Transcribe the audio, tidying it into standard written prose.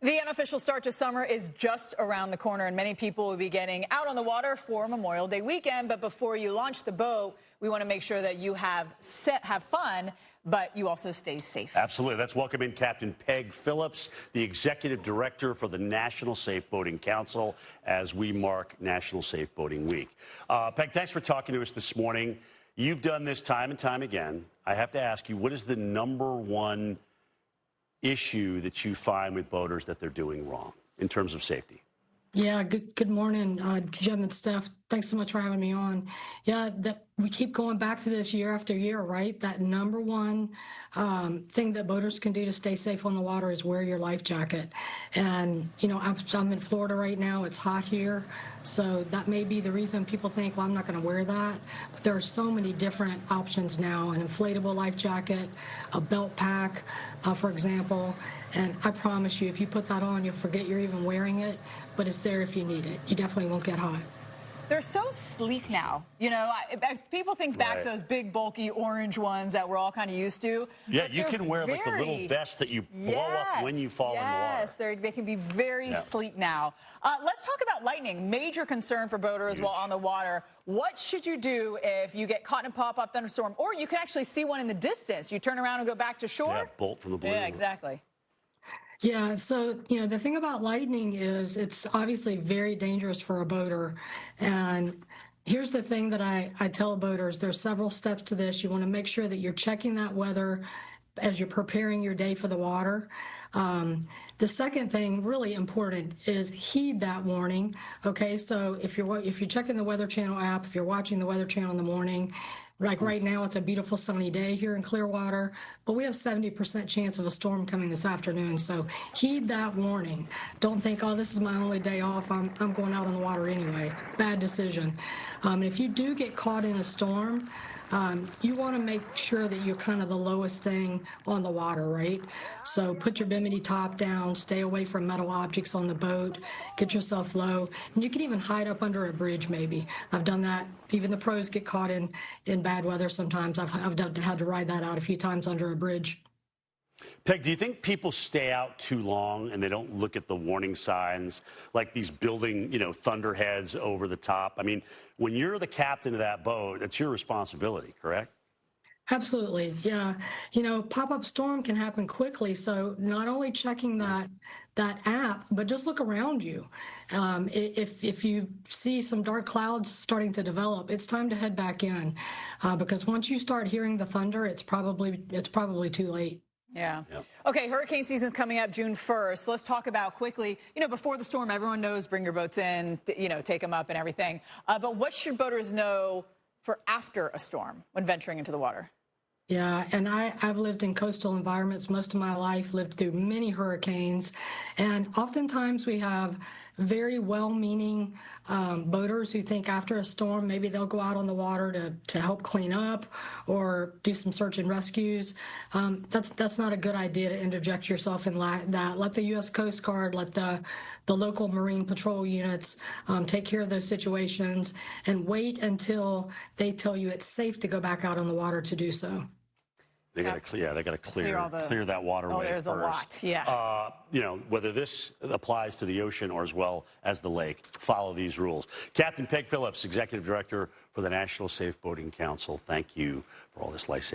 The unofficial start to summer is just around the corner, and many people will be getting out on the water for Memorial Day weekend. But before you launch the boat, we want to make sure that you have fun, but you also stay safe. Absolutely. Let's welcome in Captain Peg Phillips, the Executive Director for the National Safe Boating Council, as we mark National Safe Boating Week. Peg, thanks for talking to us this morning. You've done this time and time again. I have to ask you, what is the #1 issue that you find with boaters that they're doing wrong in terms of safety? Yeah, good morning, Jim and Steph. Thanks so much for having me on. Yeah, we keep going back to this year after year, right? That #1 thing that boaters can do to stay safe on the water is wear your life jacket. And, you know, I'm in Florida right now. It's hot here. So that may be the reason people think, well, I'm not going to wear that. But there are so many different options now, an inflatable life jacket, a belt pack, for example. And I promise you, if you put that on, you'll forget you're even wearing it, but it's there if you need it. You definitely won't get hot. They're so sleek now. You know, people think back to those big, bulky orange ones that we're all kind of used to. Yeah, you can wear like the little vest that you blow up when you fall in the water. Yes, they can be very sleek now. Let's talk about lightning. Major concern for boaters while on the water. What should you do if you get caught in a pop-up thunderstorm, or you can actually see one in the distance? You turn around and go back to shore? Yeah, bolt from the blue. Yeah, exactly. Yeah, so, you know, the thing about lightning is it's obviously very dangerous for a boater. And here's the thing that I tell boaters, there's several steps to this. You want to make sure that you're checking that weather as you're preparing your day for the water. The second thing, really important, is heed that warning. Okay, so if you're checking the Weather Channel app, if you're watching the Weather Channel in the morning, like right now, it's a beautiful sunny day here in Clearwater, but we have 70% chance of a storm coming this afternoon. So heed that warning. Don't think, oh, this is my only day off. I'm going out on the water anyway. Bad decision. If you do get caught in a storm, you want to make sure that you're kind of the lowest thing on the water, right? So put your bimini top down, stay away from metal objects on the boat, get yourself low, and you can even hide up under a bridge maybe. I've done that. Even the pros get caught in bad weather sometimes. I've had to ride that out a few times under a bridge. Peg, do you think people stay out too long and they don't look at the warning signs, like these building, you know, thunderheads over the top? I mean, when you're the captain of that boat, it's your responsibility, correct? Absolutely, yeah. You know, pop-up storm can happen quickly, so not only checking that app, but just look around you. If you see some dark clouds starting to develop, it's time to head back in, because once you start hearing the thunder, it's probably too late. Yeah. Okay, hurricane season's coming up June 1st. Let's talk about quickly, you know, before the storm, everyone knows bring your boats in, you know, take them up and everything. But what should boaters know for after a storm when venturing into the water? Yeah, and I've lived in coastal environments most of my life, lived through many hurricanes, and oftentimes we have very well-meaning boaters who think after a storm maybe they'll go out on the water to help clean up or do some search and rescues. That's not a good idea to interject yourself in that. Let the U.S. Coast Guard, let the local Marine Patrol units take care of those situations, and wait until they tell you it's safe to go back out on the water to do so. They got to clear that waterway there's first. A lot, yeah. You know, whether this applies to the ocean or as well as the lake, follow these rules. Captain Peg Phillips, Executive Director for the National Safe Boating Council, thank you for all this life-saving.